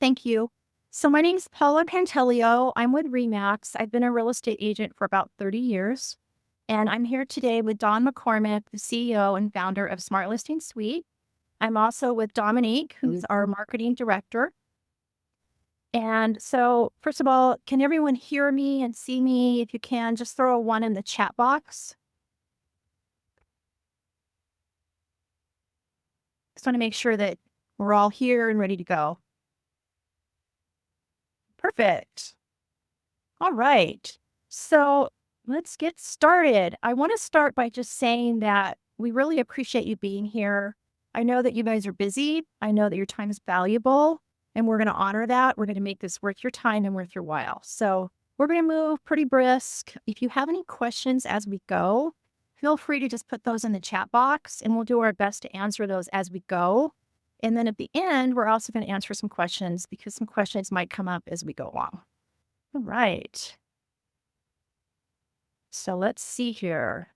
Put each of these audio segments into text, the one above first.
Thank you. So my name's Paula Pantelio. I'm with Remax. I've been a real estate agent for about 30 years. And I'm here today with Don McCormick, the CEO and founder of Smart Listing Suite. I'm also with Dominique, who's our marketing director. And so, first of all, can everyone hear me and see me? If you can, just throw a one in the chat box. Just want to make sure that we're all here and ready to go. Perfect. All right. So let's get started. I want to start by just saying that we really appreciate you being here. I know that you guys are busy. I know that your time is valuable, and we're going to honor that. We're going to make this worth your time and worth your while. So we're going to move pretty brisk. If you have any questions as we go, feel free to just put those in the chat box, and we'll do our best to answer those as we go. And then at the end, we're also going to answer some questions because some questions might come up as we go along. All right. So let's see here.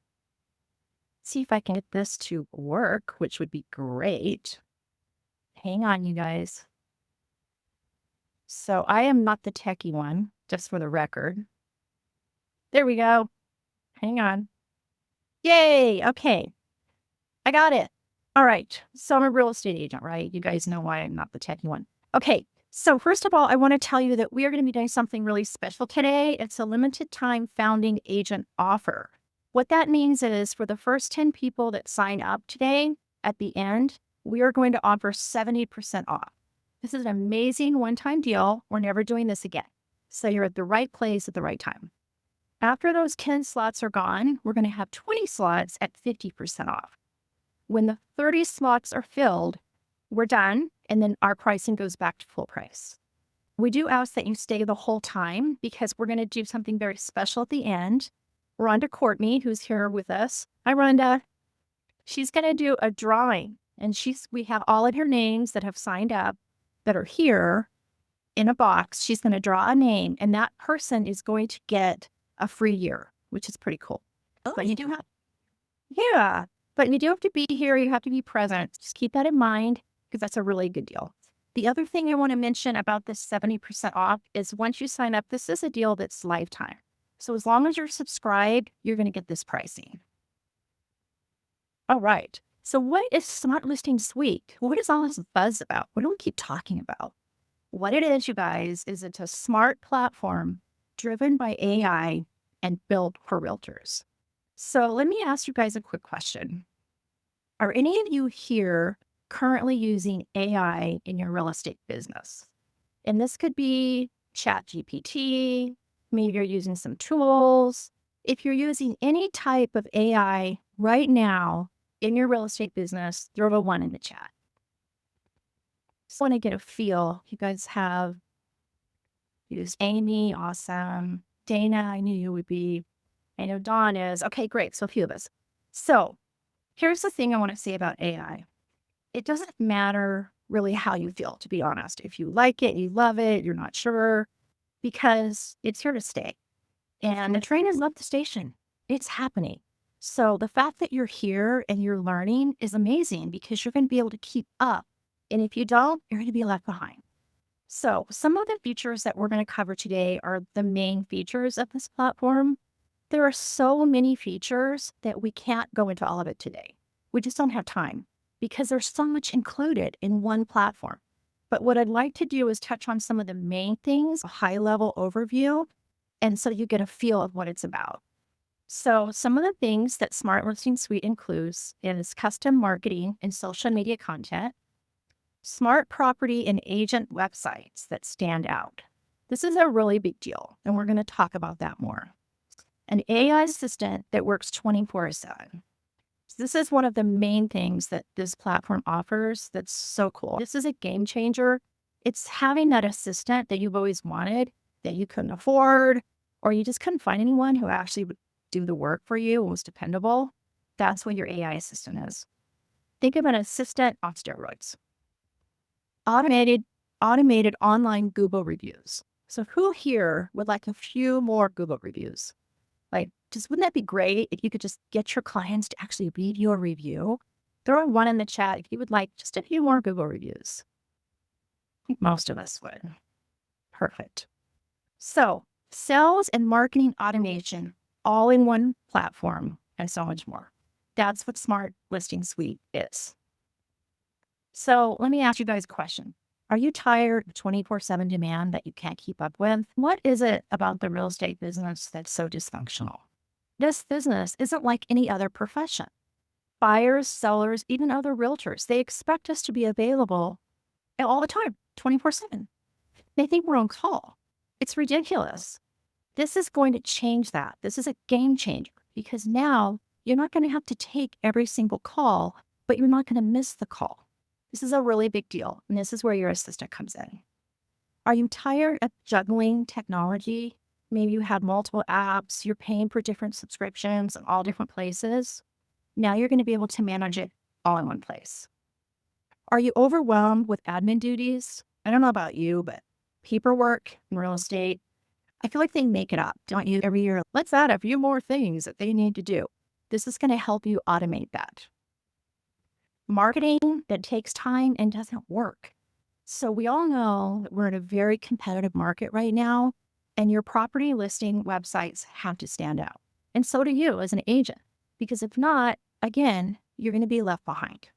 See if I can get this to work, which would be great. Hang on, you guys. So I am not the techie one, just for the record. There we go. Hang on. Yay. Okay. I got it. All right. So I'm a real estate agent, right? You guys know why I'm not the techie one. Okay. So first of all, I want to tell you that we are going to be doing something really special today. It's a limited time founding agent offer. What that means is for the first 10 people that sign up today, at the end, we are going to offer 70% off. This is an amazing one-time deal. We're never doing this again. So you're at the right place at the right time. After those 10 slots are gone, we're going to have 20 slots at 50% off. When the 30 slots are filled, we're done, and then our pricing goes back to full price. We do ask that you stay the whole time because we're going to do something very special at the end. Rhonda Courtney, who's here with us. Hi, Rhonda. She's going to do a drawing, and we have all of her names that have signed up that are here in a box. She's going to draw a name, and that person is going to get a free year, which is pretty cool. Oh, But you do have, yeah, but you do have to be here. You have to be present. Just keep that in mind because that's a really good deal. The other thing I want to mention about this 70% off is once you sign up, this is a deal that's lifetime. So as long as you're subscribed, you're going to get this pricing. All right. So what is Smart Listing Suite? What is all this buzz about? What do we keep talking about? What it is, you guys, is it's a smart platform driven by AI and built for realtors. So let me ask you guys a quick question. Are any of you here currently using AI in your real estate business? And this could be ChatGPT, maybe you're using some tools. If you're using any type of AI right now in your real estate business, throw a one in the chat. Just want to get a feel. You guys have used Amy, awesome. Dana, I knew you would be. I know Dawn is. Okay, great. So a few of us. So here's the thing I want to say about AI. It doesn't matter really how you feel, to be honest. If you like it, you love it, you're not sure, because it's here to stay. And the train has left the station. It's happening. So the fact that you're here and you're learning is amazing because you're going to be able to keep up. And if you don't, you're going to be left behind. So some of the features that we're going to cover today are the main features of this platform. There are so many features that we can't go into all of it today. We just don't have time because there's so much included in one platform. But what I'd like to do is touch on some of the main things, a high-level overview, and so you get a feel of what it's about. So some of the things that Smart Listing Suite includes is custom marketing and social media content, smart property and agent websites that stand out. This is a really big deal, and we're going to talk about that more. An AI assistant that works 24/7. This is one of the main things that this platform offers that's so cool. This is a game changer. It's having that assistant that you've always wanted that you couldn't afford, or you just couldn't find anyone who actually would do the work for you and was dependable. That's what your AI assistant is. Think of an assistant on steroids. Automated online Google reviews. So who here would like a few more Google reviews? Like, just wouldn't that be great if you could just get your clients to actually read your review? Throw one in the chat if you would like just a few more Google reviews. Most of us would. Perfect. So, sales and marketing automation all in one platform and so much more. That's what Smart Listing Suite is. So, let me ask you guys a question. Are you tired of 24/7 demand that you can't keep up with? What is it about the real estate business that's so dysfunctional? This business isn't like any other profession. Buyers, sellers, even other realtors, they expect us to be available all the time, 24/7. They think we're on call. It's ridiculous. This is going to change that. This is a game changer because now you're not going to have to take every single call, but you're not going to miss the call. This is a really big deal. And this is where your assistant comes in. Are you tired of juggling technology? Maybe you have multiple apps, you're paying for different subscriptions in all different places. Now you're going to be able to manage it all in one place. Are you overwhelmed with admin duties? I don't know about you, but paperwork in real estate, I feel like they make it up, don't you? Every year, let's add a few more things that they need to do. This is going to help you automate that. Marketing that takes time and doesn't work. So we all know that we're in a very competitive market right now, and your property listing websites have to stand out. And so do you as an agent, because if not, again, you're going to be left behind.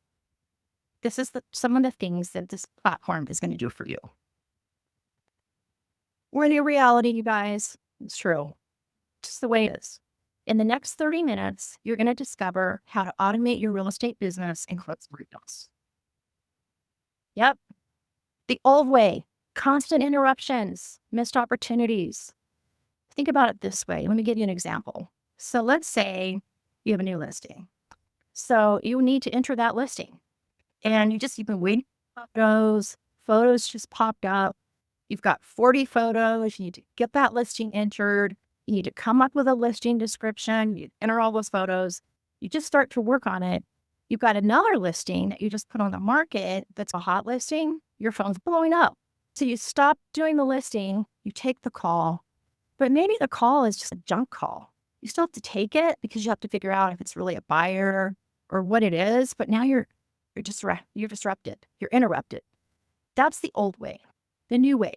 This is some of the things that this platform is going to do for you. We're in a reality, you guys. It's true. Just the way it is. In the next 30 minutes, you're going to discover how to automate your real estate business and close deals. Yep. The old way, constant interruptions, missed opportunities. Think about it this way. Let me give you an example. So let's say you have a new listing. So you need to enter that listing and you've been waiting for photos just popped up. You've got 40 photos. You need to get that listing entered. You need to come up with a listing description. You enter all those photos. You just start to work on it. You've got another listing that you just put on the market that's a hot listing. Your phone's blowing up. So you stop doing the listing. You take the call. But maybe the call is just a junk call. You still have to take it because you have to figure out if it's really a buyer or what it is. But now you're disrupted. You're interrupted. That's the old way. The new way,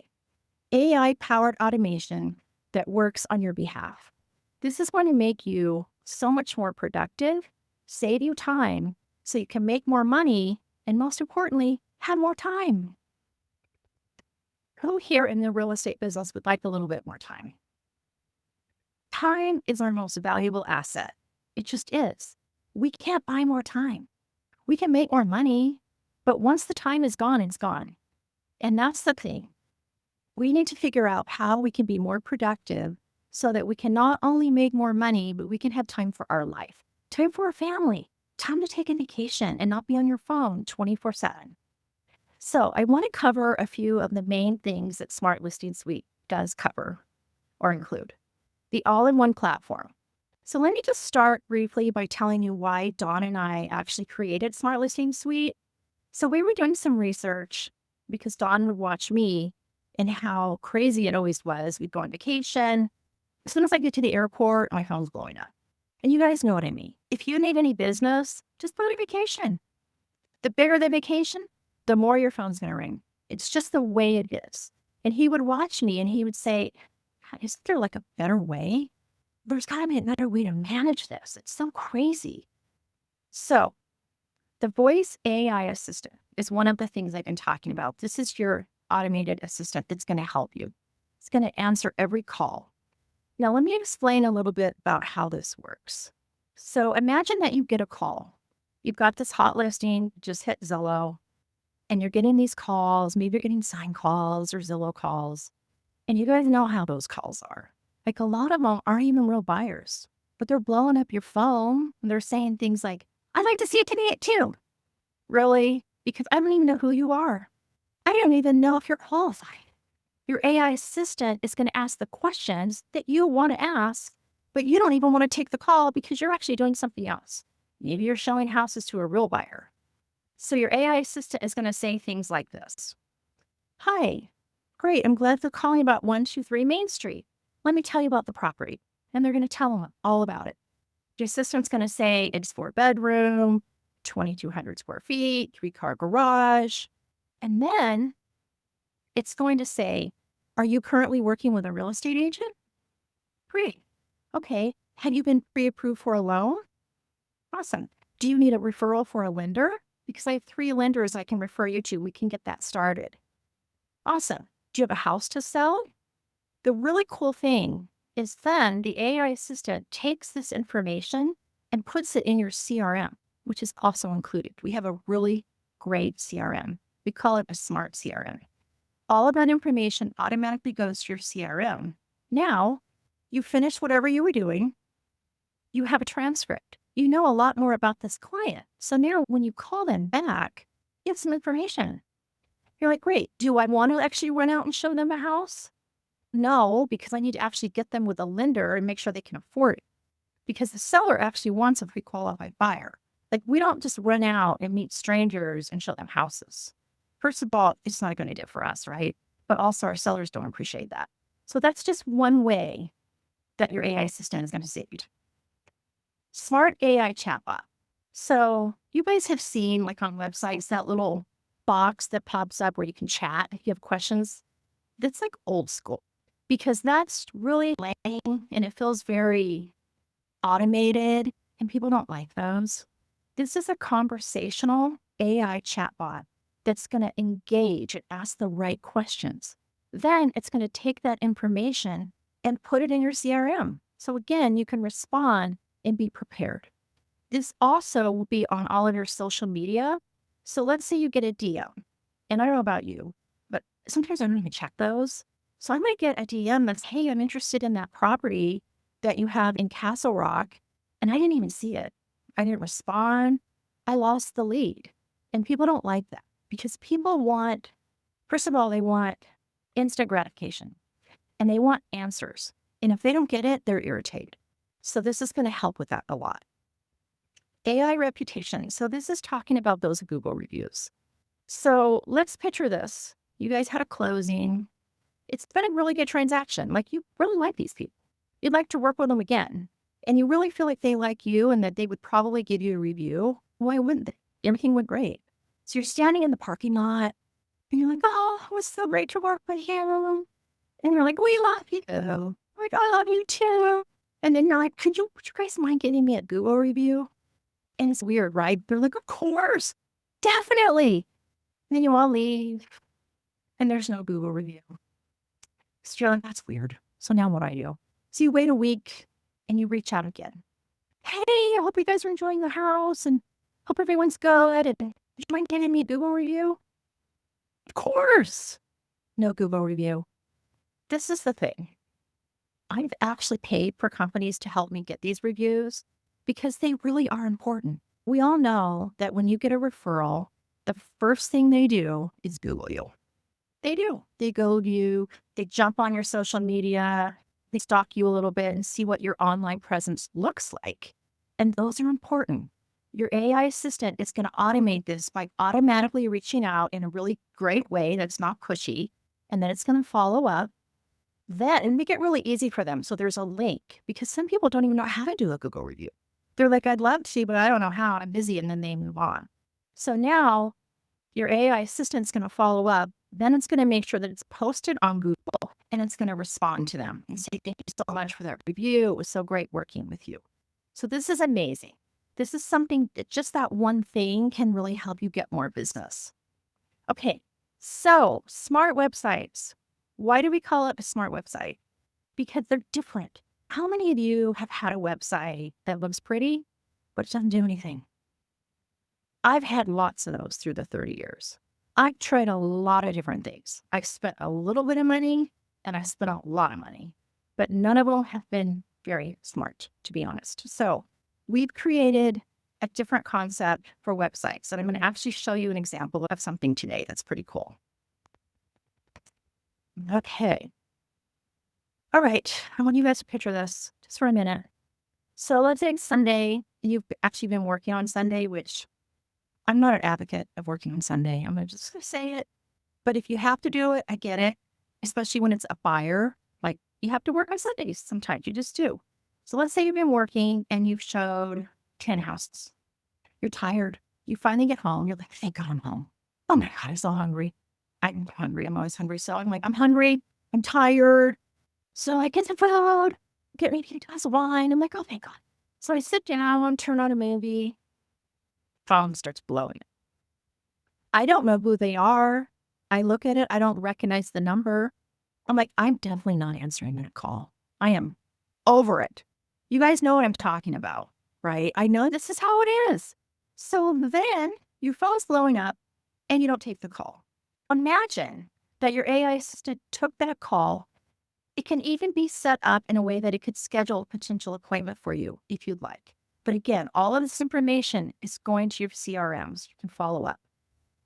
AI-powered automation that works on your behalf. This is going to make you so much more productive, save you time, so you can make more money, and most importantly, have more time. Who here in the real estate business would like a little bit more time? Time is our most valuable asset. It just is. We can't buy more time. We can make more money, but once the time is gone, it's gone. And that's the thing. We need to figure out how we can be more productive so that we can not only make more money, but we can have time for our life, time for our family, time to take a vacation and not be on your phone 24/7. So I want to cover a few of the main things that Smart Listing Suite does cover or include. The all-in-one platform. So let me just start briefly by telling you why Dawn and I actually created Smart Listing Suite. So we were doing some research because Dawn would watch me and how crazy it always was. We'd go on vacation. As soon as I get to the airport, my phone's blowing up. And you guys know what I mean. If you need any business, just go on vacation. The bigger the vacation, the more your phone's going to ring. It's just the way it is. And he would watch me and he would say, isn't there like a better way? There's got to be another way to manage this. It's so crazy. So the voice AI assistant is one of the things I've been talking about. This is your automated assistant that's going to help you. It's going to answer every call. Now, let me explain a little bit about how this works. So imagine that you get a call. You've got this hot listing, just hit Zillow, and you're getting these calls. Maybe you're getting sign calls or Zillow calls. And you guys know how those calls are. Like a lot of them aren't even real buyers, but they're blowing up your phone. And they're saying things like, I'd like to see it today at 2. Really? Because I don't even know who you are. I don't even know if you're qualified. Your AI assistant is going to ask the questions that you want to ask, but you don't even want to take the call because you're actually doing something else. Maybe you're showing houses to a real buyer. So your AI assistant is going to say things like this. Hi, great. I'm glad you're calling about 123 Main Street. Let me tell you about the property. And they're going to tell them all about it. Your assistant's going to say it's 4-bedroom, 2,200 square feet, 3-car garage. And then It's going to say, are you currently working with a real estate agent? Great. Okay. Have you been pre-approved for a loan? Awesome. Do you need a referral for a lender? Because I have 3 lenders I can refer you to. We can get that started. Awesome. Do you have a house to sell? The really cool thing is then the AI assistant takes this information and puts it in your CRM, which is also included. We have a really great CRM. We call it a smart CRM. All of that information automatically goes to your CRM. Now, you finish whatever you were doing. You have a transcript. You know a lot more about this client. So now when you call them back, you have some information. You're like, great. Do I want to actually run out and show them a house? No, because I need to actually get them with a lender and make sure they can afford it. Because the seller actually wants a pre-qualified buyer. Like, we don't just run out and meet strangers and show them houses. First of all, it's not a good idea for us, right? But also our sellers don't appreciate that. So that's just one way that your AI assistant is going to save you time. Smart AI chatbot. So you guys have seen, like on websites, that little box that pops up where you can chat if you have questions. That's like old school because that's really lame and it feels very automated and people don't like those. This is a conversational AI chatbot that's going to engage and ask the right questions. Then it's going to take that information and put it in your CRM. So again, you can respond and be prepared. This also will be on all of your social media. So let's say you get a DM, and I don't know about you, but sometimes I don't even check those. So I might get a DM that's, hey, I'm interested in that property that you have in Castle Rock, and I didn't even see it. I didn't respond. I lost the lead. And people don't like that because people want, first of all, they want instant gratification and they want answers. And if they don't get it, they're irritated. So this is going to help with that a lot. AI reputation. So this is talking about those Google reviews. So let's picture this. You guys had a closing. It's been a really good transaction. Like, you really like these people. You'd like to work with them again. And you really feel like they like you and that they would probably give you a review. Why wouldn't they? Everything went great. So you're standing in the parking lot and you're like, oh, it was so great to work with you. And you're like, we love you. I'm like, I love you too. And then you're like, would you guys mind getting me a Google review? And it's weird, right? They're like, of course, definitely. And then you all leave and there's no Google review. So you're like, that's weird. So now what do I do? So you wait a week and you reach out again. Hey, I hope you guys are enjoying the house and hope everyone's good. And would you mind giving me a Google review? Of course. No Google review. This is the thing. I've actually paid for companies to help me get these reviews because they really are important. We all know that when you get a referral, the first thing they do is Google you. They do. They Google you. They jump on your social media. They stalk you a little bit and see what your online presence looks like. And those are important. Your AI assistant is going to automate this by automatically reaching out in a really great way that's not pushy. And then it's going to follow up. That and make it really easy for them. So there's a link because some people don't even know how to do a Google review. They're like, I'd love to, but I don't know how. I'm busy. And then they move on. So now your AI assistant's going to follow up. Then it's going to make sure that it's posted on Google and it's going to respond to them and say, thank you so much for that review. It was so great working with you. So this is amazing. This is something that just that one thing can really help you get more business. Okay, so smart websites. Why do we call it a smart website? Because they're different. How many of you have had a website that looks pretty, but doesn't do anything? I've had lots of those through the 30 years. I've tried a lot of different things. I've spent a little bit of money and I've spent a lot of money, but none of them have been very smart, to be honest. So we've created a different concept for websites. And I'm going to actually show you an example of something today that's pretty cool. Okay. All right. I want you guys to picture this just for a minute. So let's say it's Sunday. You've actually been working on Sunday, which I'm not an advocate of working on Sunday. I'm just going to say it. But if you have to do it, I get it, especially when it's a buyer. Like, you have to work on Sundays sometimes. You just do. So let's say you've been working and you've showed 10 houses. You're tired. You finally get home. You're like, thank God I'm home. Oh my God, I'm so hungry. I'm hungry. I'm always hungry. So I'm like, I'm hungry. I'm tired. So I get some food, get maybe a glass of wine. I'm like, oh, thank God. So I sit down, turn on a movie. Phone starts blowing. I don't know who they are. I look at it. I don't recognize the number. I'm like, I'm definitely not answering that call. I am over it. You guys know what I'm talking about, right? I know this is how it is. So then your phone's blowing up and you don't take the call. Imagine that your AI assistant took that call. It can even be set up in a way that it could schedule a potential appointment for you if you'd like. But again, all of this information is going to your CRMs. You can follow up.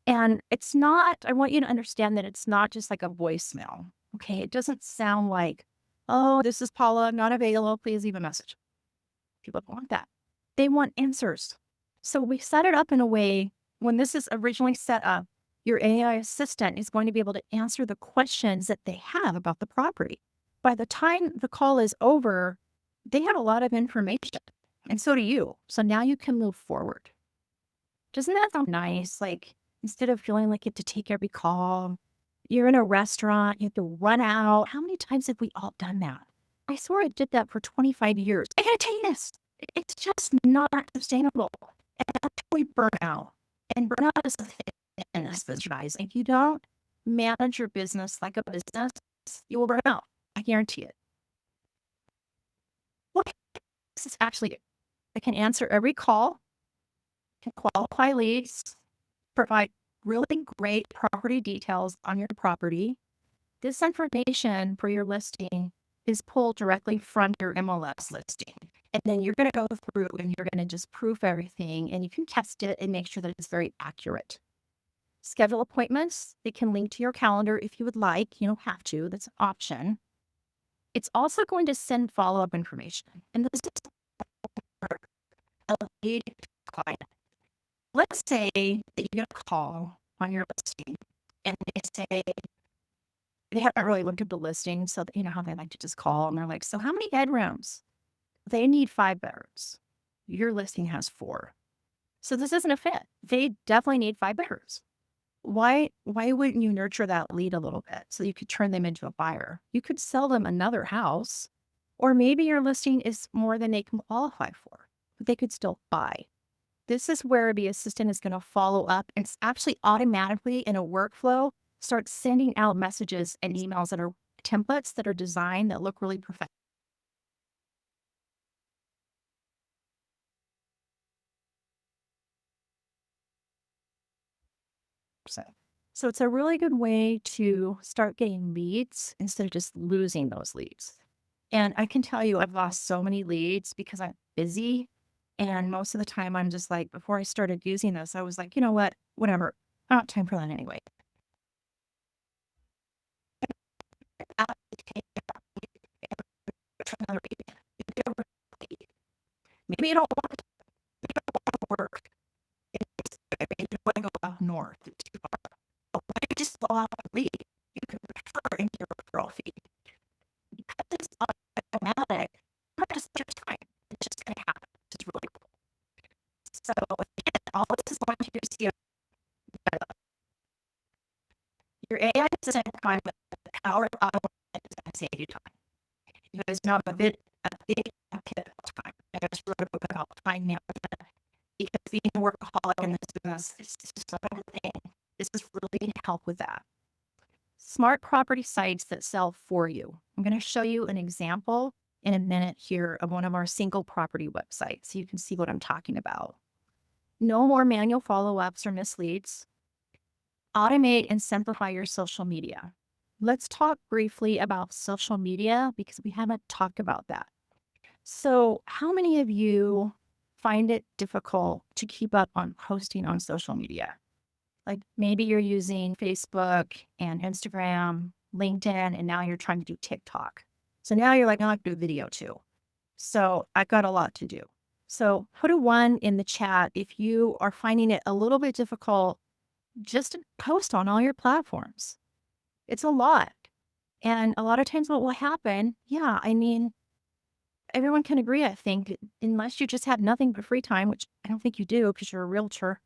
And it's not, I want you to understand that it's not just like a voicemail. Okay. It doesn't sound like, oh, this is Paula, I'm not available. Please leave a message. People don't want that. They want answers. So we set it up in a way when this is originally set up, your AI assistant is going to be able to answer the questions that they have about the property. By the time the call is over, they have a lot of information, and so do you. So now you can move forward. Doesn't that sound nice? Like, instead of feeling like you have to take every call, you're in a restaurant, you have to run out. How many times have we all done that? I swear I did that for 25 years. I gotta tell you this. It's just not sustainable. And that's why we burn out. And burnout is a thing in this business. If you don't manage your business like a business, you will burn out. I guarantee it. Look, this is actually, I can answer every call, can qualify leads, provide really great property details on your property. This information for your listing is pulled directly from your MLS listing. And then you're going to go through and you're going to just proof everything, and you can test it and make sure that it's very accurate. Schedule appointments. They can link to your calendar if you would like. You don't have to. That's an option. It's also going to send follow-up information. And this is for a lead client. Let's say that you get a call on your listing and they say they haven't really looked at the listing. So that, you know how they like to just call and they're like, so how many bedrooms? They need 5 bedrooms. Your listing has 4. So this isn't a fit. They definitely need 5 bedrooms. Why wouldn't you nurture that lead a little bit so you could turn them into a buyer? You could sell them another house, or maybe your listing is more than they can qualify for, but they could still buy. This is where the assistant is going to follow up and it's actually automatically in a workflow start sending out messages and emails that are templates that are designed that look really professional. So it's a really good way to start getting leads instead of just losing those leads. And I can tell you, I've lost so many leads because I'm busy. And most of the time, I'm just like, before I started using this, I was like, you know what? Whatever. I don't have time for that anyway. Maybe you don't want to work. Maybe you want to go up north. It's too far. But why don't you just go out and lead? You can refer into your referral fee. Because it's automatic, not just your time. It's just going to happen. It's really cool. So again, all this is going to do is your AI doesn't time, but the power of automation is going to save you time. You guys know I'm a big advocate of time. I just wrote a book about time management because being a workaholic in this business is just another thing. This is really going to help with that. Smart property sites that sell for you. I'm going to show you an example in a minute here of one of our single property websites so you can see what I'm talking about. No more manual follow-ups or misleads. Automate and simplify your social media. Let's talk briefly about social media because we haven't talked about that. So how many of you find it difficult to keep up on posting on social media? Like maybe you're using Facebook and Instagram, LinkedIn, and now you're trying to do TikTok. So now you're like, I like to do video too. So I've got a lot to do. So put a 1 in the chat if you are finding it a little bit difficult just to post on all your platforms. It's a lot. And a lot of times what will happen, I mean, everyone can agree, I think, unless you just have nothing but free time, which I don't think you do because you're a realtor,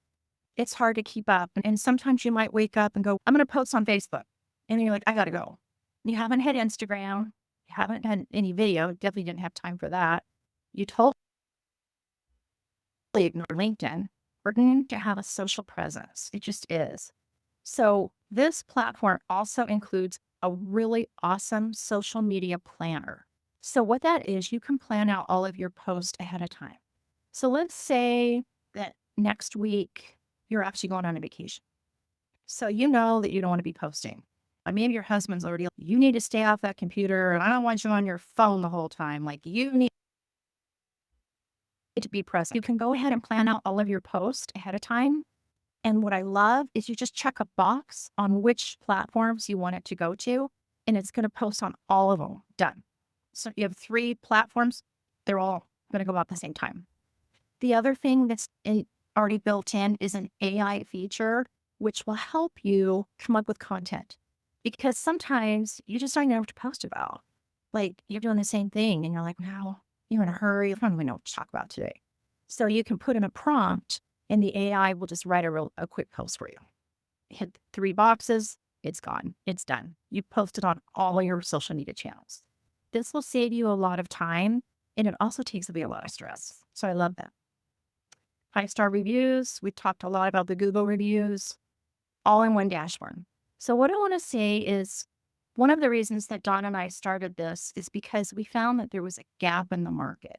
it's hard to keep up. And sometimes you might wake up and go, I'm going to post on Facebook. And then you're like, I got to go. You haven't had Instagram. You haven't had any video. Definitely didn't have time for that. You totally ignore LinkedIn. We're going to have a social presence. It just is. So this platform also includes a really awesome social media planner. So what that is, you can plan out all of your posts ahead of time. So let's say that next week you're actually going on a vacation. So you know that you don't want to be posting. Maybe your husband's already, like, you need to stay off that computer and I don't want you on your phone the whole time. Like, you need to be present. You can go ahead and plan out all of your posts ahead of time. And what I love is you just check a box on which platforms you want it to go to, and it's going to post on all of them. Done. So you have 3 platforms. They're all going to go out at the same time. The other thing that's already built in is an AI feature, which will help you come up with content. Because sometimes you just don't know what to post about. Like, you're doing the same thing and you're like, wow, you're in a hurry. I don't even know what to talk about today. So you can put in a prompt and the AI will just write a quick post for you. Hit 3 boxes, it's gone, it's done. You post it on all of your social media channels. This will save you a lot of time and it also takes away a lot of stress. So I love that. 5-star reviews. We talked a lot about the Google reviews, all in one dashboard. So what I want to say is one of the reasons that Dawn and I started this is because we found that there was a gap in the market.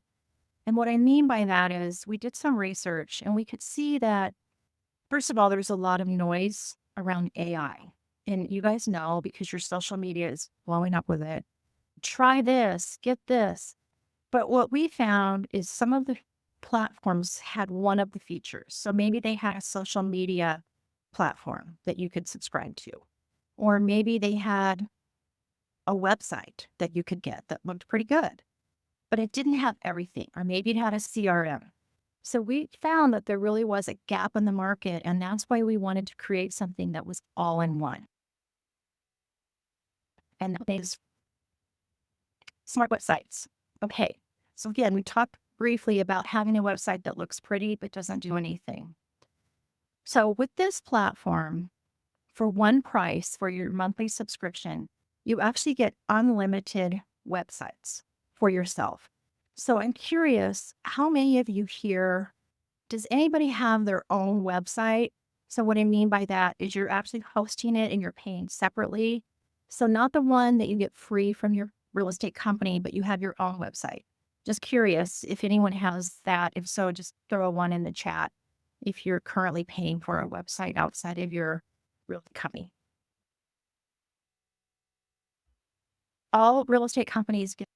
And what I mean by that is we did some research and we could see that, first of all, there's a lot of noise around AI. And you guys know, because your social media is blowing up with it, try this, get this. But what we found is some of the platforms had one of the features. So maybe they had a social media platform that you could subscribe to, or maybe they had a website that you could get that looked pretty good, but it didn't have everything, or maybe it had a CRM. So we found that there really was a gap in the market, and that's why we wanted to create something that was all in one. And that is smart websites. Okay, so again, we talked briefly about having a website that looks pretty but doesn't do anything. So with this platform, for one price for your monthly subscription, you actually get unlimited websites for yourself. So I'm curious, how many of you here, does anybody have their own website? So what I mean by that is you're actually hosting it and you're paying separately. So not the one that you get free from your real estate company, but you have your own website. Just curious if anyone has that. If so, just throw a 1 in the chat if you're currently paying for a website outside of your real estate company. All real estate companies get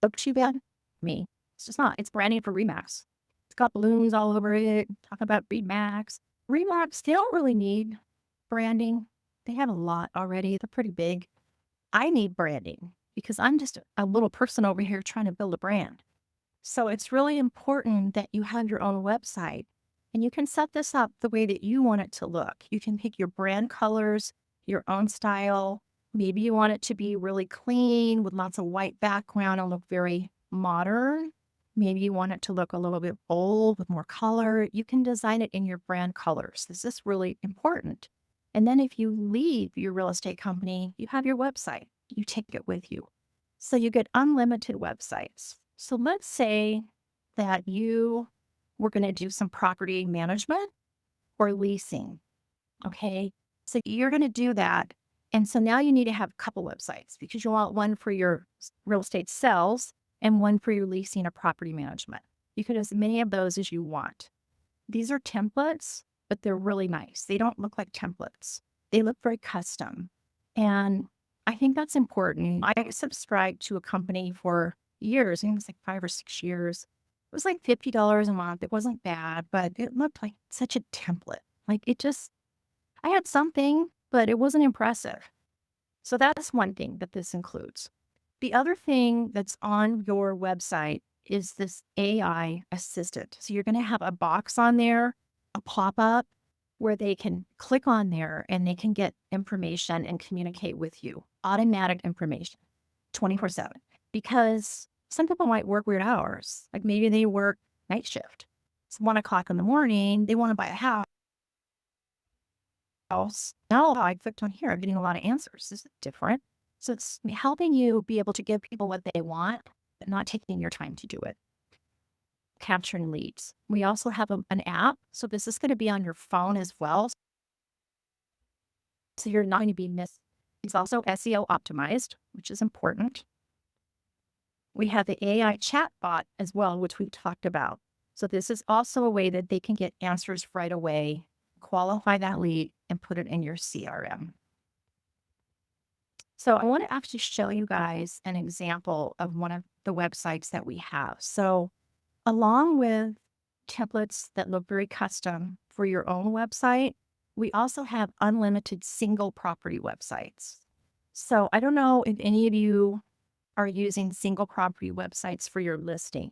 look too bad. Me. It's just not. It's branding for Remax. It's got balloons all over it. Talk about Remax. Remax, they don't really need branding. They have a lot already. They're pretty big. I need branding because I'm just a little person over here trying to build a brand. So it's really important that you have your own website and you can set this up the way that you want it to look. You can pick your brand colors, your own style. Maybe you want it to be really clean with lots of white background and look very modern. Maybe you want it to look a little bit bold with more color. You can design it in your brand colors. This is really important. And then if you leave your real estate company, you have your website. You take it with you. So you get unlimited websites. So let's say that you were going to do some property management or leasing. Okay. So you're going to do that. And so now you need to have a couple websites because you want one for your real estate sales and one for your leasing or property management. You can have as many of those as you want. These are templates, but they're really nice. They don't look like templates. They look very custom. And I think that's important. I subscribed to a company for years. I think it was like 5 or 6 years. It was like $50 a month. It wasn't bad, but it looked like such a template. Like I had something, but it wasn't impressive. So that's one thing that this includes. The other thing that's on your website is this AI assistant. So you're going to have a box on there, a pop-up where they can click on there and they can get information and communicate with you automatic information 24/7, because some people might work weird hours. Like maybe they work night shift. It's 1 o'clock in the morning. They want to buy a house. Now I clicked on here. I'm getting a lot of answers. This is different. So it's helping you be able to give people what they want, but not taking your time to do it. Capturing leads. We also have an app. So this is going to be on your phone as well. So you're not going to be missed. It's also SEO optimized, which is important. We have the AI chat bot as well, which we've talked about. So this is also a way that they can get answers right away, qualify that lead, and put it in your CRM. So I want to actually show you guys an example of one of the websites that we have. So along with templates that look very custom for your own website, we also have unlimited single property websites. So I don't know if any of you are using single property websites for your listing.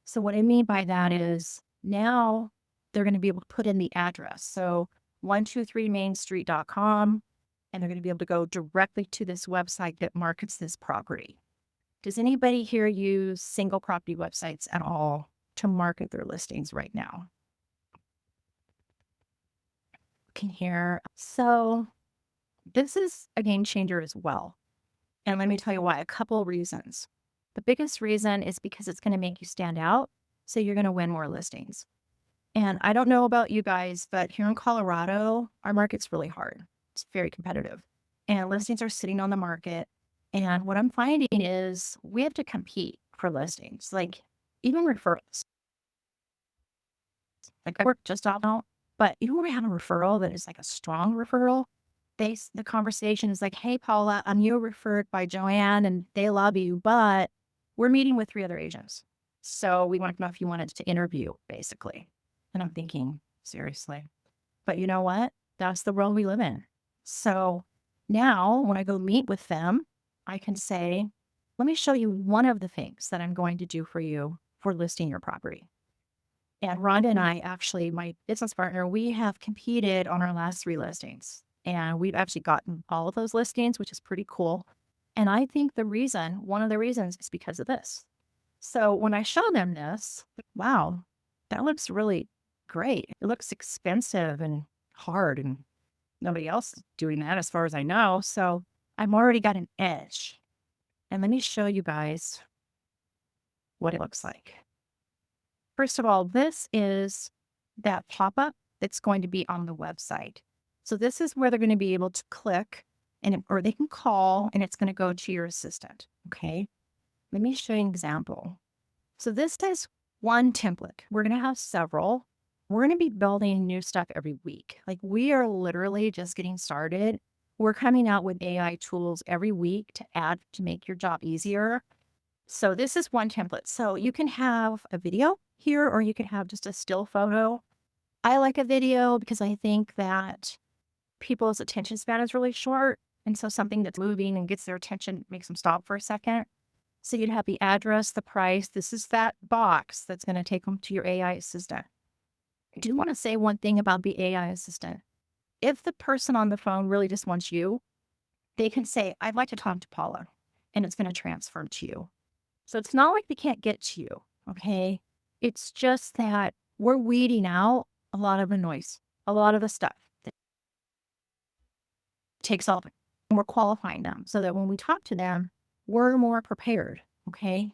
So what I mean by that is now they're going to be able to put in the address. So 123mainstreet.com, and they're going to be able to go directly to this website that markets this property. Does anybody here use single property websites at all to market their listings right now? Can hear. So this is a game changer as well. And let me tell you why. A couple reasons. The biggest reason is because it's going to make you stand out. So you're going to win more listings. And I don't know about you guys, but here in Colorado, our market's really hard. It's very competitive. And listings are sitting on the market. And what I'm finding is we have to compete for listings, like even referrals. Like I work just off now, but even when we have a referral that is like a strong referral, the conversation is like, hey, Paula, you were referred by Joanne and they love you, but we're meeting with 3 other agents. So we want to know if you wanted to interview, basically. And I'm thinking, seriously. But you know what? That's the world we live in. So now when I go meet with them, I can say, let me show you one of the things that I'm going to do for you for listing your property. And Rhonda and I actually, my business partner, we have competed on our last 3 listings. And we've actually gotten all of those listings, which is pretty cool. And I think one of the reasons is because of this. So when I show them this, wow, that looks really great. It looks expensive and hard, and nobody else is doing that as far as I know. So I've already got an edge. And let me show you guys what it looks like. First of all, this is that pop-up that's going to be on the website. So this is where they're going to be able to click or they can call and it's going to go to your assistant. Okay. Let me show you an example. So this is one template. We're going to have several. We're going to be building new stuff every week. Like we are literally just getting started. We're coming out with AI tools every week to add to make your job easier. So this is one template. So you can have a video here or you can have just a still photo. I like a video because I think that people's attention span is really short. And so something that's moving and gets their attention makes them stop for a second. So you'd have the address, the price. This is that box that's going to take them to your AI assistant. I do want to say one thing about the AI assistant. If the person on the phone really just wants you, they can say, I'd like to talk to Paula, and it's going to transfer to you. So it's not like they can't get to you, okay? It's just that we're weeding out a lot of the noise, a lot of the stuff that takes off, and we're qualifying them so that when we talk to them, we're more prepared, okay?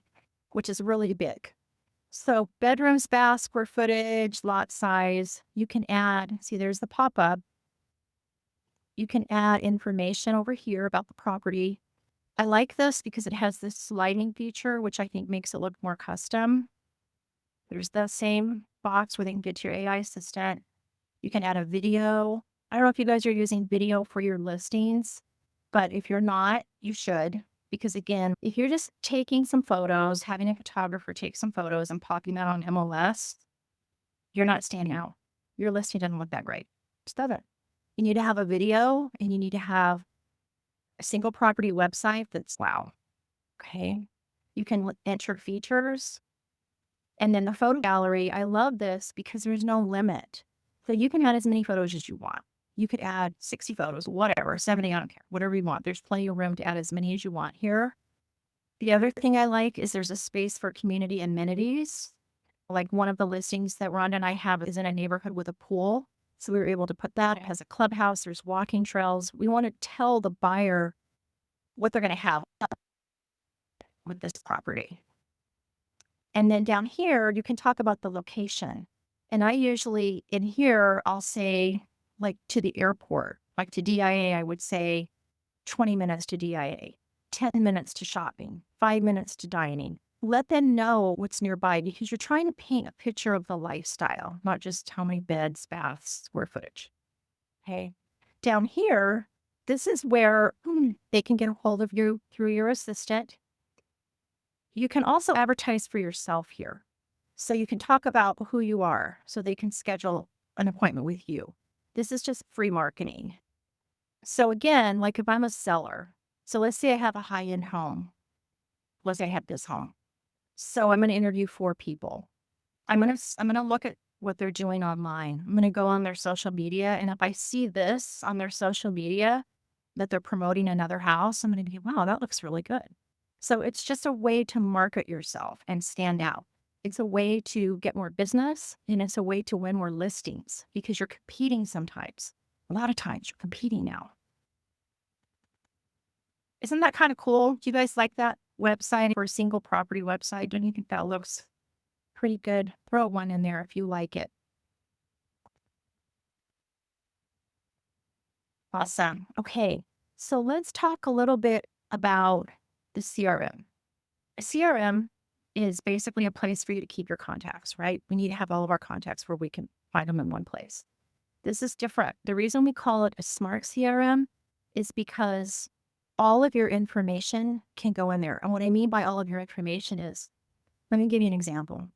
Which is really big. So bedrooms, baths, square footage, lot size, you can add, see there's the pop-up. You can add information over here about the property. I like this because it has this sliding feature, which I think makes it look more custom. There's the same box where they can get to your AI assistant. You can add a video. I don't know if you guys are using video for your listings, but if you're not, you should. Because again, if you're just taking some photos, having a photographer take some photos and popping that on MLS, you're not standing out. Your listing doesn't look that great. It just doesn't. You need to have a video and you need to have a single property website that's wow. Okay. You can enter features. And then the photo gallery, I love this because there's no limit. So you can add as many photos as you want. You could add 60 photos, whatever, 70, I don't care, whatever you want. There's plenty of room to add as many as you want here. The other thing I like is there's a space for community amenities. Like one of the listings that Rhonda and I have is in a neighborhood with a pool. So we were able to put that. It has a clubhouse, there's walking trails. We want to tell the buyer what they're going to have with this property. And then down here, you can talk about the location. And I usually in here, I'll say like to the airport, like to DIA, I would say 20 minutes to DIA, 10 minutes to shopping, 5 minutes to dining. Let them know what's nearby because you're trying to paint a picture of the lifestyle, not just how many beds, baths, square footage. Okay. Down here, this is where they can get a hold of you through your assistant. You can also advertise for yourself here. So you can talk about who you are so they can schedule an appointment with you. This is just free marketing. So again, like if I'm a seller, so let's say I have a high-end home. Let's say I have this home. So I'm going to interview 4 people. I'm going to look at what they're doing online. I'm going to go on their social media. And if I see this on their social media, that they're promoting another house, I'm going to be, wow, that looks really good. So it's just a way to market yourself and stand out. It's a way to get more business, and it's a way to win more listings because you're competing sometimes. A lot of times you're competing now. Isn't that kind of cool? Do you guys like that website for a single property website? Don't you think that looks pretty good? Throw one in there if you like it. Awesome. Okay, so let's talk a little bit about the CRM. A CRM is basically a place for you to keep your contacts, right? We need to have all of our contacts where we can find them in one place. This is different. The reason we call it a smart CRM is because all of your information can go in there. And what I mean by all of your information is, let me give you an example.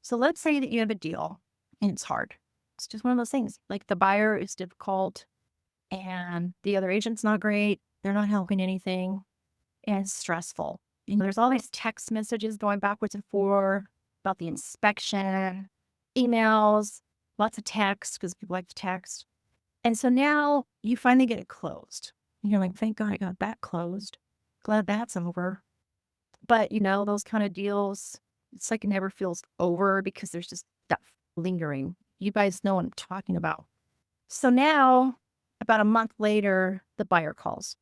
So let's say that you have a deal and it's hard. It's just one of those things. Like the buyer is difficult and the other agent's not great. They're not helping anything and it's stressful. You know, there's all these text messages going backwards and forth about the inspection, emails, lots of text because people like to text. And so now you finally get it closed. And you're like, thank God I got that closed. Glad that's over. But, you know, those kind of deals, it's like it never feels over because there's just stuff lingering. You guys know what I'm talking about. So now, about a month later, the buyer calls.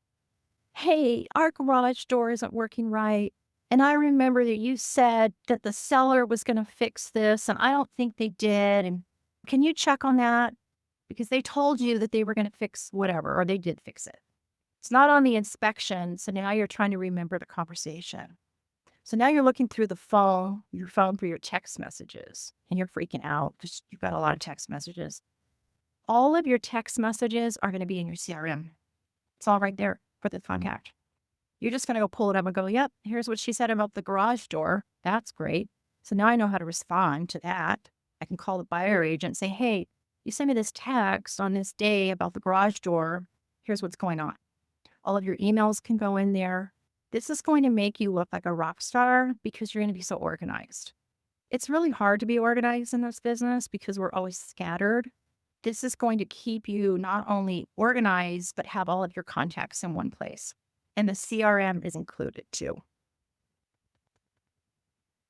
Hey, our garage door isn't working right. And I remember that you said that the seller was going to fix this, and I don't think they did. And can you check on that? Because they told you that they were going to fix whatever, or they did fix it. It's not on the inspection, so now you're trying to remember the conversation. So now you're looking through your phone for your text messages, and you're freaking out because you've got a lot of text messages. All of your text messages are going to be in your CRM. It's all right there for the contact. You're just going to go pull it up and go, yep, here's what she said about the garage door. That's great. So now I know how to respond to that. I can call the buyer agent and say, hey, you sent me this text on this day about the garage door. Here's what's going on. All of your emails can go in there. This is going to make you look like a rock star because you're going to be so organized. It's really hard to be organized in this business because we're always scattered. This is going to keep you not only organized, but have all of your contacts in one place. And the CRM is included too.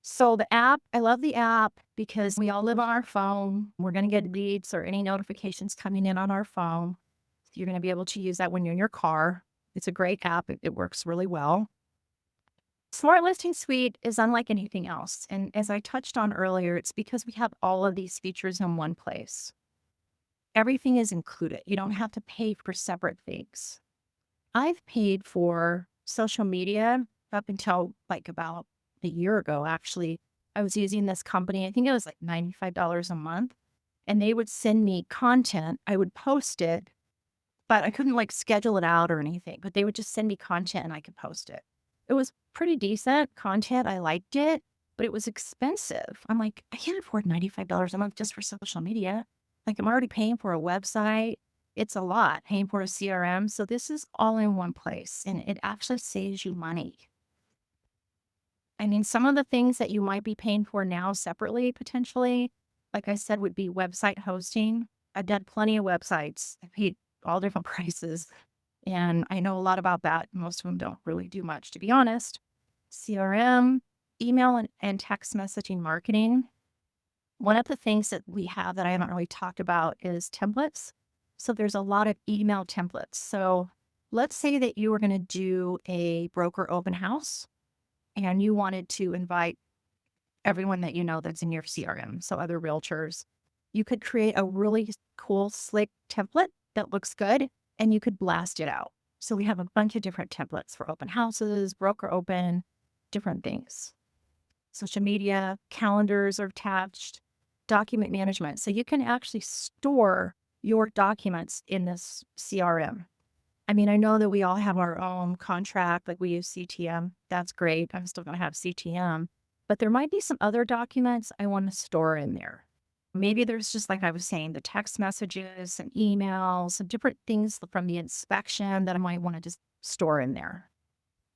So the app, I love the app because we all live on our phone. We're going to get leads or any notifications coming in on our phone. So you're going to be able to use that when you're in your car. It's a great app. It works really well. Smart Listing Suite is unlike anything else. And as I touched on earlier, it's because we have all of these features in one place. Everything is included. You don't have to pay for separate things. I've paid for social media up until like about a year ago, actually. I was using this company. I think it was like $95 a month. And they would send me content. I would post it, but I couldn't like schedule it out or anything. But they would just send me content and I could post it. It was pretty decent content. I liked it, but it was expensive. I'm like, I can't afford $95 a month just for social media. Like I'm already paying for a website. It's a lot paying for a CRM. So this is all in one place and it actually saves you money. I mean, some of the things that you might be paying for now separately, potentially, like I said, would be website hosting. I've done plenty of websites. I paid all different prices. And I know a lot about that. Most of them don't really do much, to be honest. CRM, email, and text messaging marketing. One of the things that we have that I haven't really talked about is templates. So there's a lot of email templates. So let's say that you were going to do a broker open house and you wanted to invite everyone that you know that's in your CRM, so other realtors. You could create a really cool, slick template that looks good and you could blast it out. So we have a bunch of different templates for open houses, broker open, different things. Social media, calendars are attached, document management. So you can actually store your documents in this CRM. I mean, I know that we all have our own contract, like we use CTM. That's great. I'm still going to have CTM, but there might be some other documents I want to store in there. Maybe there's just, like I was saying, the text messages and emails and different things from the inspection that I might want to just store in there.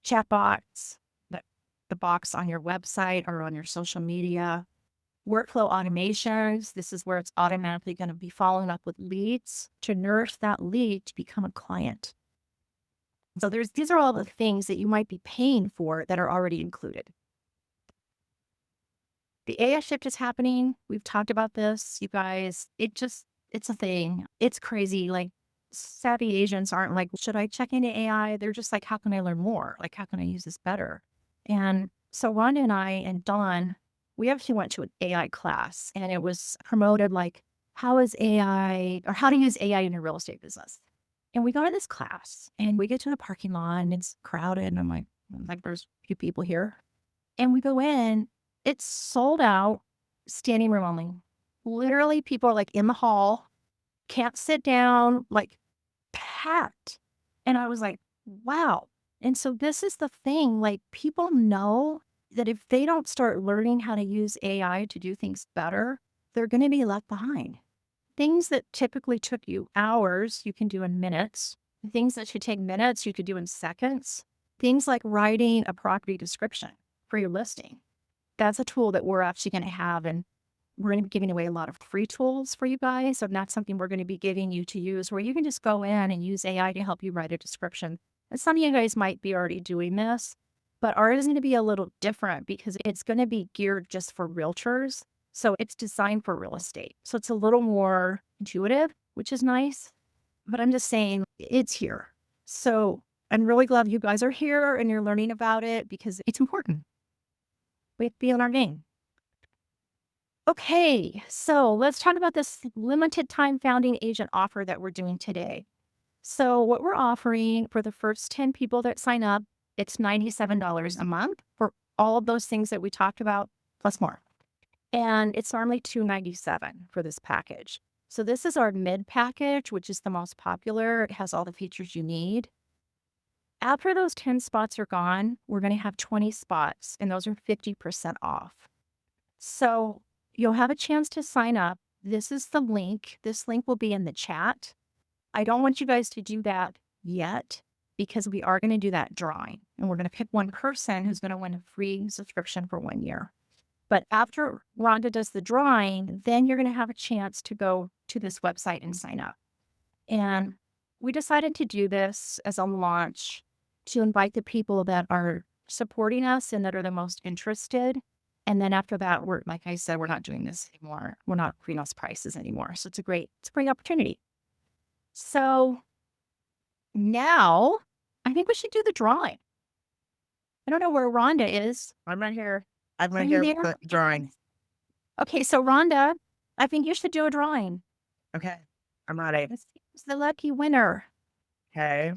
Chat box, the box on your website or on your social media. Workflow automations. This is where it's automatically going to be following up with leads to nurse that lead to become a client. So these are all the things that you might be paying for that are already included. The AI shift is happening. We've talked about this, you guys. It's a thing. It's crazy. Like, savvy agents aren't like, should I check into AI? They're just like, how can I learn more? Like, how can I use this better? And so Rhonda and I and Dawn, we actually went to an AI class and it was promoted like, how is AI or how to use AI in your real estate business. And we go to this class and we get to the parking lot and it's crowded. And I'm like, there's a few people here. And we go in, it's sold out, standing room only. Literally, people are like in the hall, can't sit down, like packed. And I was like, wow. And so this is the thing, like people know that if they don't start learning how to use AI to do things better, they're going to be left behind. Things that typically took you hours, you can do in minutes. Things that should take minutes, you could do in seconds. Things like writing a property description for your listing. That's a tool that we're actually going to have, and we're going to be giving away a lot of free tools for you guys. So that's something we're going to be giving you to use where you can just go in and use AI to help you write a description. And some of you guys might be already doing this, but ours is going to be a little different because it's going to be geared just for realtors. So it's designed for real estate. So it's a little more intuitive, which is nice. But I'm just saying it's here. So I'm really glad you guys are here and you're learning about it because it's important. We have to be on our game. Okay, so let's talk about this limited time founding agent offer that we're doing today. So what we're offering for the first 10 people that sign up, it's $97 a month for all of those things that we talked about, plus more. And it's normally $297 for this package. So this is our mid package, which is the most popular. It has all the features you need. After those 10 spots are gone, we're going to have 20 spots, and those are 50% off. So you'll have a chance to sign up. This is the link. This link will be in the chat. I don't want you guys to do that yet because we are going to do that drawing, and we're going to pick one person who's going to win a free subscription for 1 year. But after Rhonda does the drawing, then you're going to have a chance to go to this website and sign up. And we decided to do this as a launch to invite the people that are supporting us and that are the most interested. And then after that, we're, like I said, we're not doing this anymore. We're not putting those prices anymore. So it's a great opportunity. So now I think we should do the drawing. I don't know where Rhonda is. I'm right here. I'm Are right you here there? with the drawing. Okay, so Rhonda, I think you should do a drawing. Okay. I'm ready. Let's see who's the lucky winner. Okay.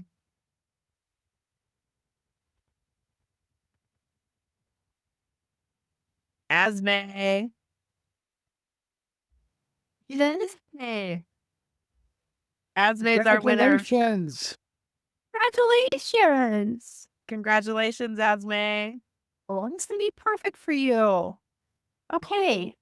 Asme. Yes. Hey. Asme's our winner. Congratulations. Congratulations. Congratulations, Asme. Oh, it's going to be perfect for you. Okay.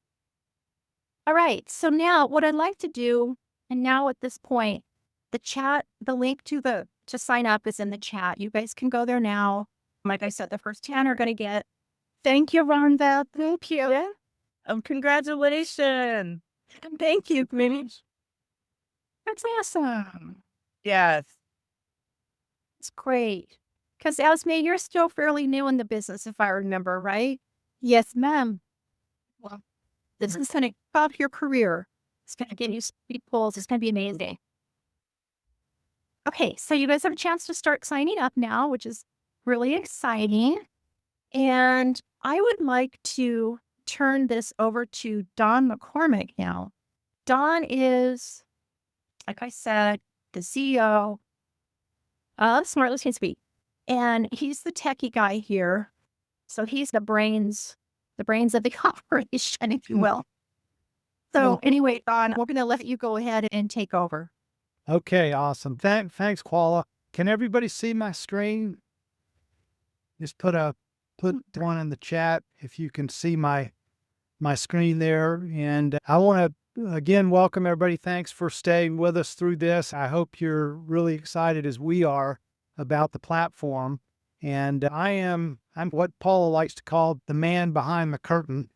All right. So now what I'd like to do, and now at this point, the chat, the link to sign up is in the chat. You guys can go there now. Like I said, the first 10 are going to get. Thank you, Rhonda. Thank you. Congratulations. And thank you, Minnie. That's awesome. Yes. It's great. Because Esme, you're still fairly new in the business, if I remember, right? Yes, ma'am. Well, this is going to up your career. It's going to give you speed pulls. It's going to be amazing. Okay, so you guys have a chance to start signing up now, which is really exciting. And I would like to turn this over to Don McCormick now. Don is, like I said, the CEO of Smart Listing Suite. And he's the techie guy here. So he's the brains of the operation, if you will. So anyway, Don, we're going to let you go ahead and take over. Okay, awesome. Thanks, Koala. Can everybody see my screen? Just put one in the chat if you can see my screen there. And I want to again welcome everybody. Thanks for staying with us through this. I hope you're really excited as we are about the platform. And I'm what Paula likes to call the man behind the curtain.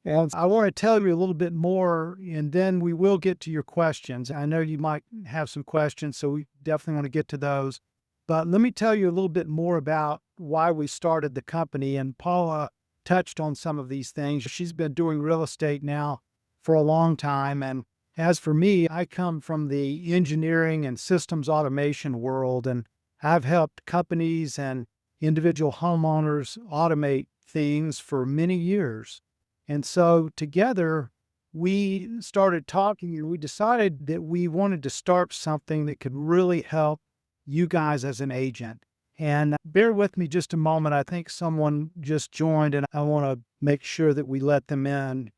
And I want to tell you a little bit more, and then we will get to your questions. I know you might have some questions, so we definitely want to get to those. But let me tell you a little bit more about why we started the company. And Paula touched on some of these things. She's been doing real estate now for a long time. And as for me, I come from the engineering and systems automation world, and I've helped companies and individual homeowners automate things for many years. And so together, we started talking and we decided that we wanted to start something that could really help you guys as an agent. And bear with me just a moment. I think someone just joined and I want to make sure that we let them in.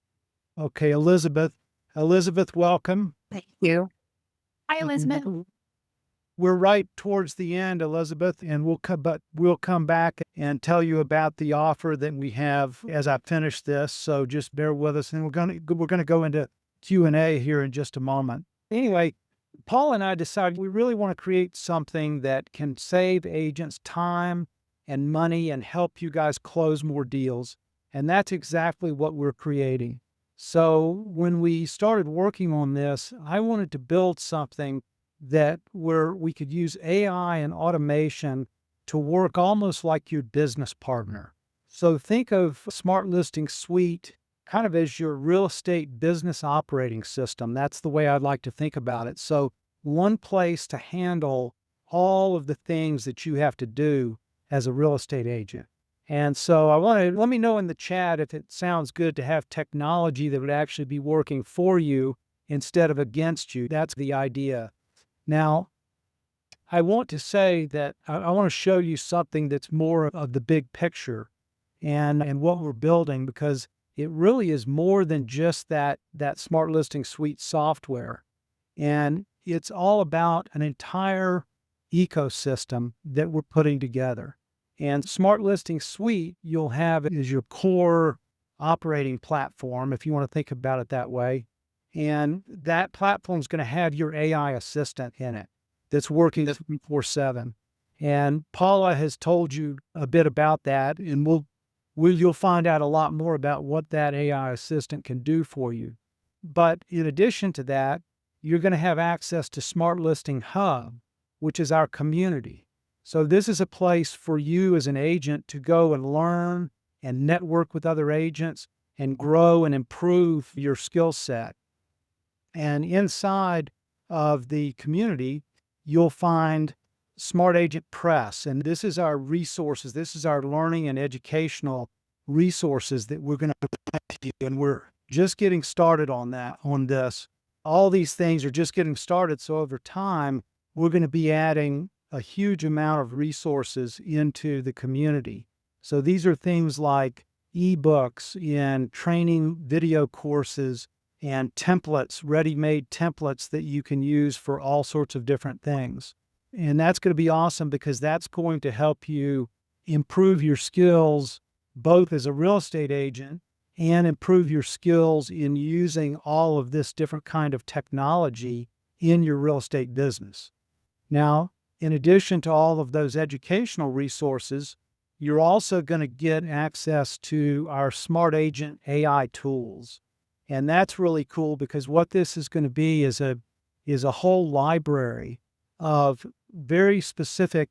Okay, Elizabeth. Elizabeth, welcome. Thank you. Hi, Elizabeth. We're right towards the end, Elizabeth, and we'll come back and tell you about the offer that we have as I finish this. So just bear with us, and we're gonna go into Q&A here in just a moment. Anyway, Paul and I decided we really want to create something that can save agents time and money and help you guys close more deals, and that's exactly what we're creating. So when we started working on this, I wanted to build something that where we could use AI and automation to work almost like your business partner. So think of Smart Listing Suite kind of as your real estate business operating system. That's the way I'd like to think about it. So one place to handle all of the things that you have to do as a real estate agent. And so let me know in the chat if it sounds good to have technology that would actually be working for you instead of against you. That's the idea. Now, I want to say that I want to show you something that's more of the big picture and what we're building, because it really is more than just that Smart Listing Suite software. And it's all about an entire ecosystem that we're putting together. And Smart Listing Suite, you'll have as your core operating platform, if you want to think about it that way. And that platform is going to have your AI assistant in it that's working 24/7. And Paula has told you a bit about that, and you'll find out a lot more about what that AI assistant can do for you. But in addition to that, you're going to have access to Smart Listing Hub, which is our community. So this is a place for you as an agent to go and learn and network with other agents and grow and improve your skill set. And inside of the community, you'll find Smart Agent Press. And this is our resources. This is our learning and educational resources that we're going to provide to you. And we're just getting started on this. All these things are just getting started. So over time, we're going to be adding a huge amount of resources into the community. So these are things like ebooks and training video courses and templates, ready-made templates that you can use for all sorts of different things. And that's going to be awesome because that's going to help you improve your skills both as a real estate agent and improve your skills in using all of this different kind of technology in your real estate business. Now, in addition to all of those educational resources, you're also going to get access to our Smart Agent AI tools. And that's really cool because what this is going to be is a whole library of very specific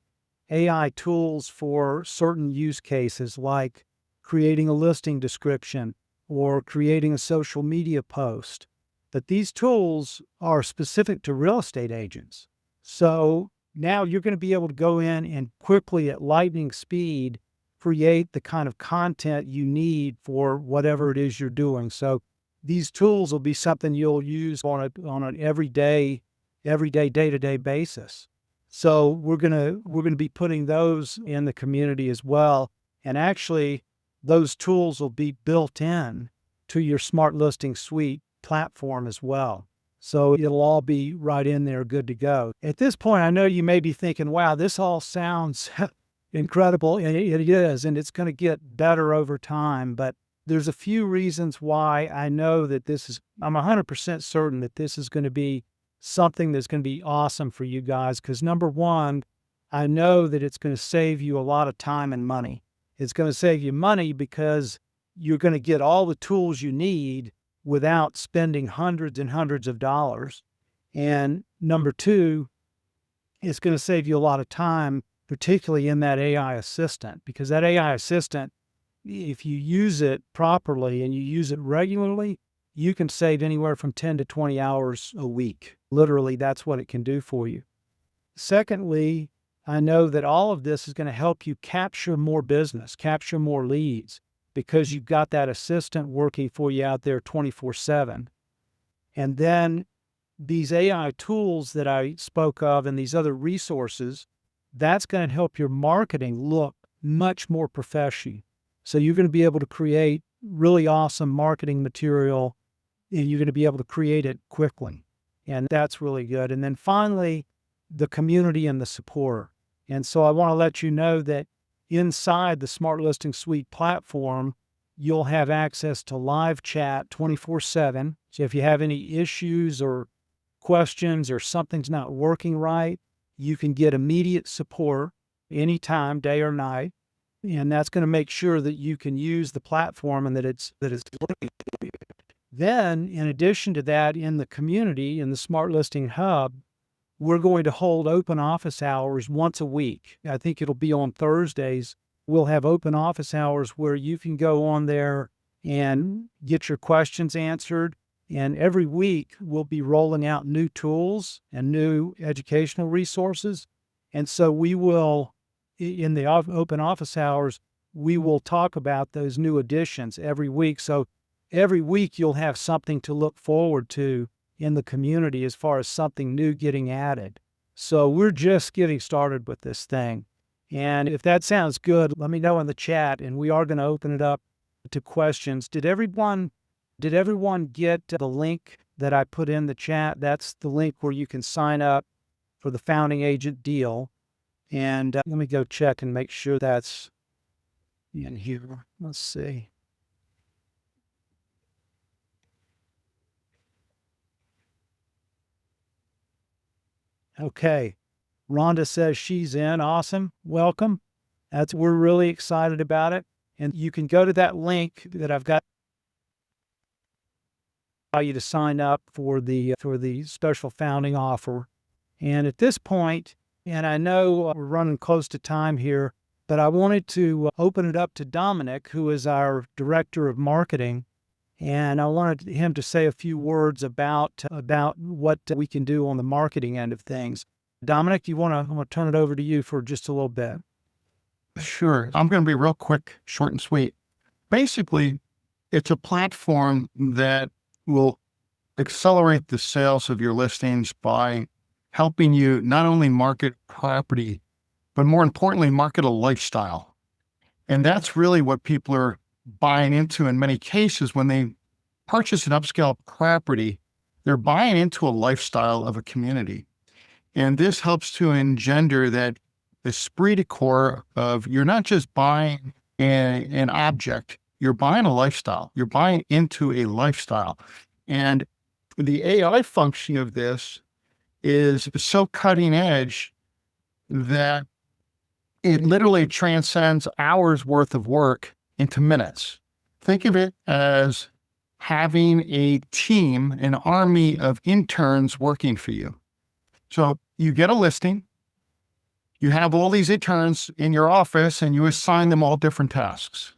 AI tools for certain use cases, like creating a listing description or creating a social media post. But these tools are specific to real estate agents. So now you're going to be able to go in and quickly, at lightning speed, create the kind of content you need for whatever it is you're doing. So these tools will be something you'll use on an everyday, day-to-day basis. So we're gonna be putting those in the community as well. And actually, those tools will be built in to your Smart Listing Suite platform as well. So it'll all be right in there, good to go. At this point, I know you may be thinking, wow, this all sounds incredible. And it is, and it's going to get better over time. But there's a few reasons why I know that I'm 100% certain that this is going to be something that's going to be awesome for you guys. Because number one, I know that it's going to save you a lot of time and money. It's going to save you money because you're going to get all the tools you need without spending hundreds and hundreds of dollars. And number two, it's going to save you a lot of time, particularly in that AI assistant, because that AI assistant, if you use it properly and you use it regularly, you can save anywhere from 10 to 20 hours a week. Literally, that's what it can do for you. Secondly, I know that all of this is going to help you capture more business, capture more leads, because you've got that assistant working for you out there 24/7. And then these AI tools that I spoke of and these other resources, that's going to help your marketing look much more professional. So you're going to be able to create really awesome marketing material, and you're going to be able to create it quickly. And that's really good. And then finally, the community and the support. And so I want to let you know that inside the Smart Listing Suite platform, you'll have access to live chat 24/7. So if you have any issues or questions or something's not working right, you can get immediate support anytime, day or night. And that's going to make sure that you can use the platform and that it's working for you. Then, in addition to that, in the community, in the Smart Listing Hub, we're going to hold open office hours once a week. I think it'll be on Thursdays. We'll have open office hours where you can go on there and get your questions answered. And every week, we'll be rolling out new tools and new educational resources. And so we will, in the open office hours, we will talk about those new additions every week. So every week, you'll have something to look forward to in the community as far as something new getting added. So we're just getting started with this thing. And if that sounds good, let me know in the chat, and we are going to open it up to questions. Did everyone get the link that I put in the chat? That's the link where you can sign up for the founding agent deal. And let me go check and make sure that's in here. Let's see. Okay. Rhonda says she's in. Awesome. Welcome. We're really excited about it. And you can go to that link that I've got you to sign up for the special founding offer. And at this point, and I know we're running close to time here, but I wanted to open it up to Dominic, who is our director of marketing. And I wanted him to say a few words about what we can do on the marketing end of things. Dominic, I'm going to turn it over to you for just a little bit. Sure. I'm going to be real quick, short and sweet. Basically, it's a platform that will accelerate the sales of your listings by helping you not only market property, but more importantly, market a lifestyle. And that's really what people are buying into in many cases. When they purchase an upscale property, they're buying into a lifestyle of a community. And this helps to engender that esprit de corps of, you're not just buying an object, you're buying a lifestyle. You're buying into a lifestyle. And the AI function of this is so cutting edge that it literally transcends hours worth of work into minutes. Think of it as having a team, an army of interns working for you. So you get a listing, you have all these interns in your office, and you assign them all different tasks.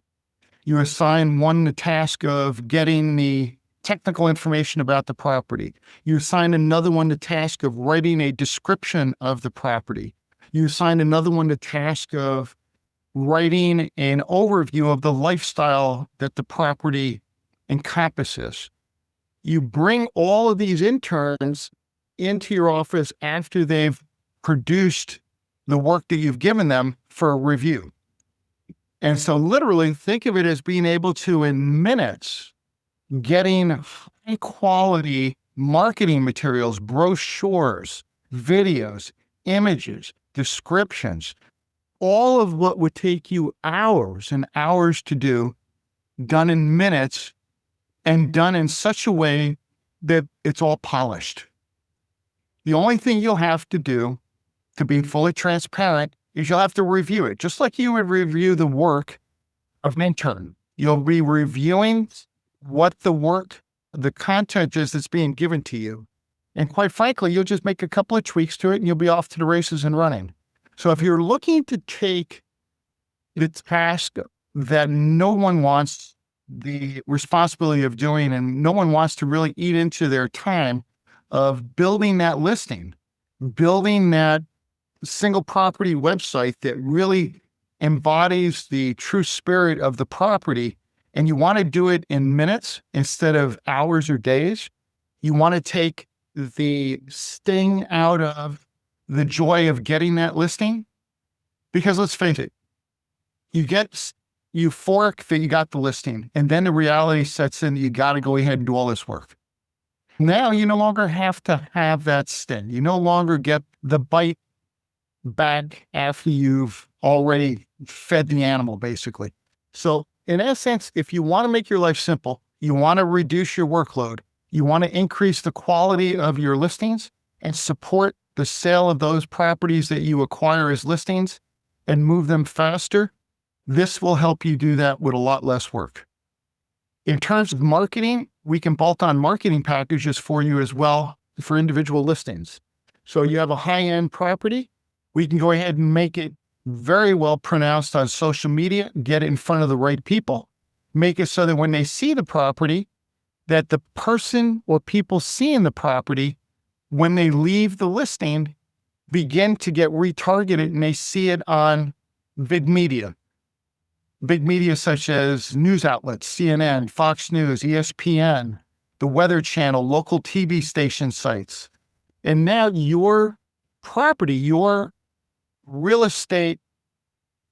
You assign one the task of getting the technical information about the property. You assign another one the task of writing a description of the property. You assign another one the task of writing an overview of the lifestyle that the property encompasses. You bring all of these interns into your office after they've produced the work that you've given them for a review. And so literally think of it as being able to, in minutes, getting high quality marketing materials, brochures, videos, images, descriptions, all of what would take you hours and hours to do, done in minutes and done in such a way that it's all polished. The only thing you'll have to do, to be fully transparent, is you'll have to review it, just like you would review the work of an intern. You'll be reviewing what the work, the content is that's being given to you. And quite frankly, you'll just make a couple of tweaks to it and you'll be off to the races and running. So if you're looking to take the task that no one wants the responsibility of doing and no one wants to really eat into their time of building that listing, building that single property website that really embodies the true spirit of the property, and you want to do it in minutes instead of hours or days, you want to take the sting out of the joy of getting that listing. Because let's face it, you get euphoric that you got the listing, and then the reality sets in that you got to go ahead and do all this work. Now you no longer have to have that sting. You no longer get the bite back after you've already fed the animal, basically. So in essence, if you want to make your life simple, you want to reduce your workload, you want to increase the quality of your listings and support the sale of those properties that you acquire as listings and move them faster, this will help you do that with a lot less work. In terms of marketing, we can bolt on marketing packages for you as well for individual listings. So you have a high-end property, we can go ahead and make it very well pronounced on social media, get it in front of the right people, make it so that when they see the property, that the person or people seeing the property, when they leave the listing, begin to get retargeted and they see it on big media. Big media such as news outlets, CNN, Fox News, ESPN, the Weather Channel, local TV station sites. And now your property, your real estate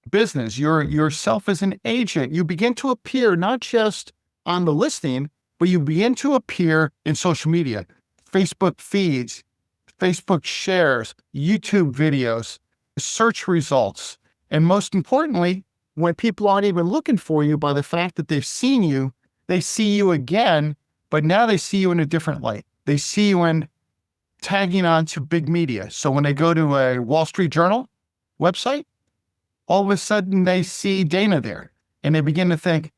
business, yourself as an agent, you begin to appear not just on the listing, but you begin to appear in social media, Facebook feeds, Facebook shares, YouTube videos, search results. And most importantly, when people aren't even looking for you, by the fact that they've seen you, they see you again, but now they see you in a different light. They see you in tagging on to big media. So when they go to a Wall Street Journal website, all of a sudden they see Dana there and they begin to think,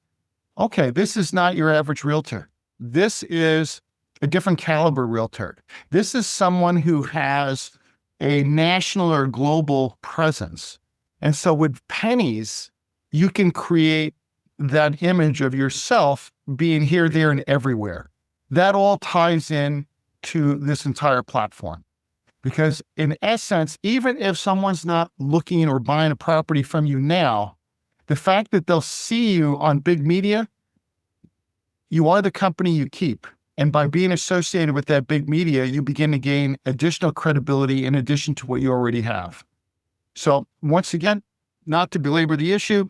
okay, this is not your average realtor. This is a different caliber realtor. This is someone who has a national or global presence. And so with pennies, you can create that image of yourself being here, there, and everywhere. That all ties in to this entire platform. Because in essence, even if someone's not looking or buying a property from you now, the fact that they'll see you on big media, you are the company you keep. And by being associated with that big media, you begin to gain additional credibility in addition to what you already have. So once again, not to belabor the issue,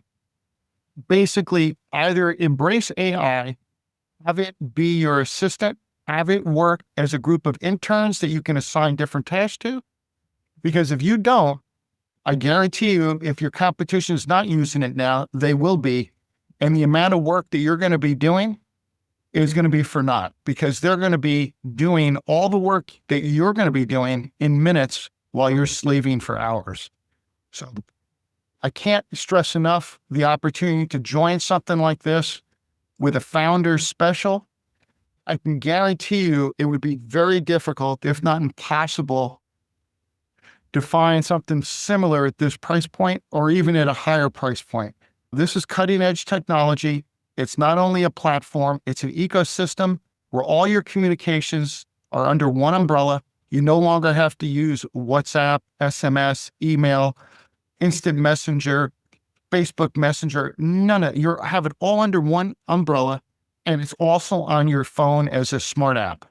basically either embrace AI, have it be your assistant, have it work as a group of interns that you can assign different tasks to. Because if you don't, I guarantee you, if your competition is not using it now, they will be. And the amount of work that you're going to be doing is going to be for naught, because they're going to be doing all the work that you're going to be doing in minutes while you're slaving for hours. So I can't stress enough the opportunity to join something like this with a founder's special. I can guarantee you it would be very difficult, if not impossible, to find something similar at this price point or even at a higher price point. This is cutting edge technology. It's not only a platform, it's an ecosystem where all your communications are under one umbrella. You no longer have to use WhatsApp, SMS, email, instant messenger, Facebook Messenger. None of you have it all under one umbrella, and it's also on your phone as a smart app.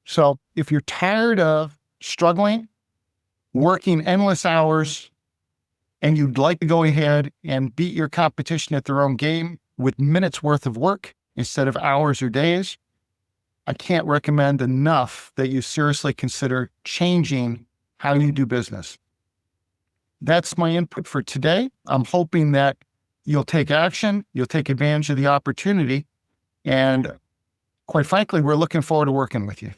So if you're tired of struggling, working endless hours, and you'd like to go ahead and beat your competition at their own game with minutes worth of work instead of hours or days, I can't recommend enough that you seriously consider changing how you do business. That's my input for today. I'm hoping that you'll take action, you'll take advantage of the opportunity, and quite frankly, we're looking forward to working with you.